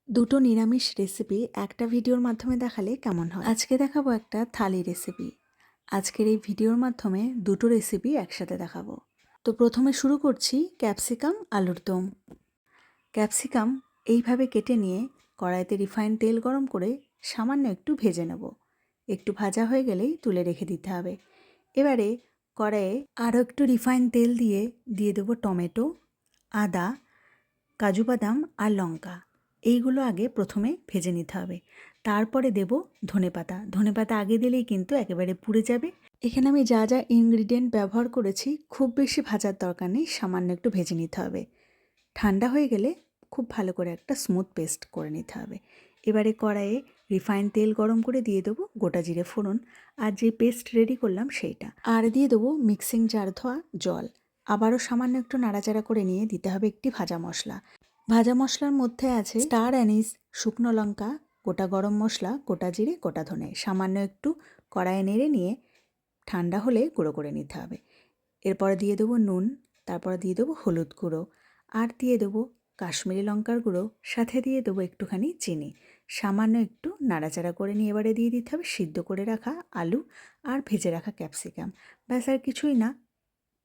দুটো নিরামিষ রেসিপি একটা ভিডিওর মাধ্যমে দেখালে কেমন হয়? আজকে দেখাবো একটা থালি রেসিপি। আজকের এই ভিডিওর মাধ্যমে দুটো রেসিপি একসাথে দেখাবো। তো প্রথমে শুরু করছি ক্যাপসিকাম আলুর দম। ক্যাপসিকাম এইভাবে কেটে নিয়ে কড়াইতে রিফাইন তেল গরম করে সামান্য একটু ভেজে নেব। একটু ভাজা হয়ে গেলেই তুলে রেখে দিতে হবে। এবারে কড়াইয়ে আরও একটু রিফাইন তেল দিয়ে দেবো টমেটো, আদা, কাজু বাদাম আর লঙ্কা। এইগুলো আগে প্রথমে ভেজে নিতে হবে। তারপরে দেব ধনেপাতা। ধনেপাতা আগে দিলেই কিন্তু একেবারে পুড়ে যাবে। এখানে আমি যা যা ইনগ্রিডিয়েন্ট ব্যবহার করেছি খুব বেশি ভাজার দরকার নেই, সামান্য একটু ভেজে নিতে হবে। ঠান্ডা হয়ে গেলে খুব ভালো করে একটা স্মুথ পেস্ট করে নিতে হবে। এবারে কড়াইয়ে রিফাইন তেল গরম করে দিয়ে দেবো গোটা জিরে ফোড়ন আর যে পেস্ট রেডি করলাম সেইটা, আর দিয়ে দেবো মিক্সিং জার ধোয়া জল। আবারও সামান্য একটু নাড়াচাড়া করে নিয়ে দিতে হবে একটি ভাজা মশলা। ভাজা মশলার মধ্যে আছে স্টার অ্যানিস, শুকনো লঙ্কা, গোটা গরম মশলা, গোটা জিরে, গোটা ধনে। সামান্য একটু কড়াইয়ে নেড়ে নিয়ে ঠান্ডা হলে গুঁড়ো করে নিতে হবে। এরপরে দিয়ে দেবো নুন, তারপরে দিয়ে দেবো হলুদ গুঁড়ো, আর দিয়ে দেবো কাশ্মীরি লঙ্কার গুঁড়ো, সাথে দিয়ে দেবো একটুখানি চিনি। সামান্য একটু নাড়াচাড়া করে নিয়ে এবারে দিয়ে দিতে হবে সিদ্ধ করে রাখা আলু আর ভেজে রাখা ক্যাপসিকাম। ব্যাস আর কিছুই না,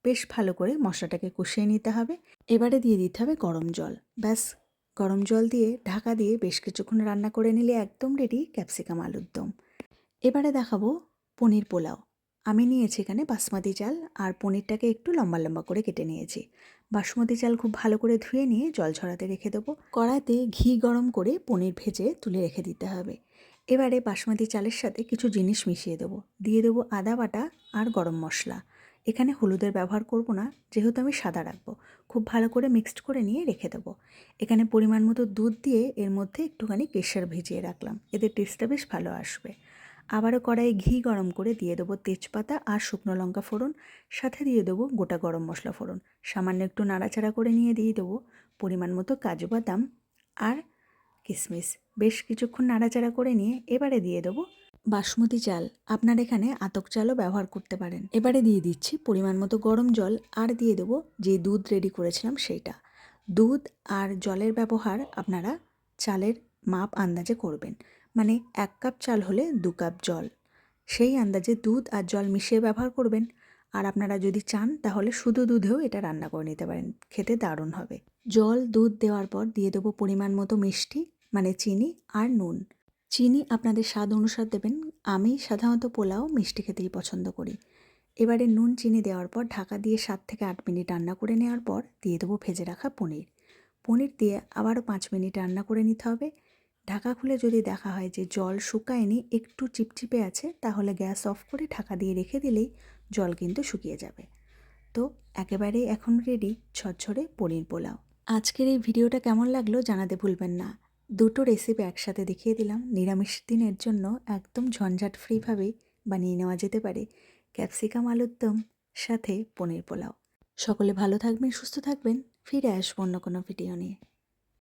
বেশ ভালো করে মশলাটাকে কষিয়ে নিতে হবে। এবারে দিয়ে দিতে হবে গরম জল। ব্যাস, গরম জল দিয়ে ঢাকা দিয়ে বেশ কিছুক্ষণ রান্না করে নিলে একদম রেডি ক্যাপসিকাম আলুর দম। এবারে দেখাবো পনির পোলাও। আমি নিয়েছি এখানে বাসমতি চাল আর পনিরটাকে একটু লম্বা লম্বা করে কেটে নিয়েছি। বাসমতি চাল খুব ভালো করে ধুয়ে নিয়ে জল ঝরাতে রেখে দেবো। কড়াইতে ঘি গরম করে পনির ভেজে তুলে রেখে দিতে হবে। এবারে বাসমতি চালের সাথে কিছু জিনিস মিশিয়ে দেবো। দিয়ে দেবো আদা বাটা আর গরম মশলা। এখানে হলুদের ব্যবহার করব না, যেহেতু আমি সাদা রাখবো। খুব ভালো করে মিক্সড করে নিয়ে রেখে দেবো। এখানে পরিমাণ মতো দুধ দিয়ে এর মধ্যে একটুখানি কেশর ভিজিয়ে রাখলাম, এতে টেস্টটা বেশ ভালো আসবে। আবারও কড়াইয়ে ঘি গরম করে দিয়ে দেবো তেজপাতা আর শুকনো লঙ্কা ফোড়ন, সাথে দিয়ে দেবো গোটা গরম মশলা ফোড়ন। সামান্য একটু নাড়াচাড়া করে নিয়ে দিয়ে দেবো পরিমাণ মতো কাজু বাদাম আর কিশমিশ। বেশ কিছুক্ষণ নাড়াচাড়া করে নিয়ে এবারে দিয়ে দেবো বাসমতি চাল। আপনার এখানে আতক চালও ব্যবহার করতে পারেন। এবারে দিয়ে দিচ্ছি পরিমাণ মতো গরম জল, আর দিয়ে দেবো যে দুধ রেডি করেছিলাম সেইটা। দুধ আর জলের ব্যবহার আপনারা চালের মাপ আন্দাজে করবেন। মানে 1 কাপ চাল হলে 2 কাপ জল, সেই আন্দাজে দুধ আর জল মিশিয়ে ব্যবহার করবেন। আর আপনারা যদি চান তাহলে শুধু দুধেও এটা রান্না করে নিতে পারেন, খেতে দারুণ হবে। জল দুধ দেওয়ার পর দিয়ে দেবো পরিমাণ মতো মিষ্টি, মানে চিনি আর নুন। চিনি আপনাদের স্বাদ অনুসার দেবেন। আমি সাধারণত পোলাও মিষ্টি খেতেই পছন্দ করি। এবারে নুন চিনি দেওয়ার পর ঢাকা দিয়ে 7 থেকে 8 মিনিট রান্না করে নেওয়ার পর দিয়ে দেবো ভেজে রাখা পনির। পনির দিয়ে আবারও 5 মিনিট রান্না করে নিতে হবে। ঢাকা খুলে যদি দেখা হয় যে জল শুকায়নি, একটু চিপচিপে আছে, তাহলে গ্যাস অফ করে ঢাকা দিয়ে রেখে দিলেই জল কিন্তু শুকিয়ে যাবে। তো একেবারেই এখন রেডি ঝরঝরে পনির পোলাও। আজকের এই ভিডিওটা কেমন লাগলো জানাতে ভুলবেন না। দুটো রেসিপি একসাথে দেখিয়ে দিলাম। নিরামিষ দিনের জন্য একদম ঝঞ্ঝাট ফ্রিভাবেই বানিয়ে নেওয়া যেতে পারে ক্যাপসিকাম আলুর দম সাথে পনির পোলাও। সকলে ভালো থাকবেন, সুস্থ থাকবেন। ফিরে আসবো অন্য কোনো ভিডিও নিয়ে।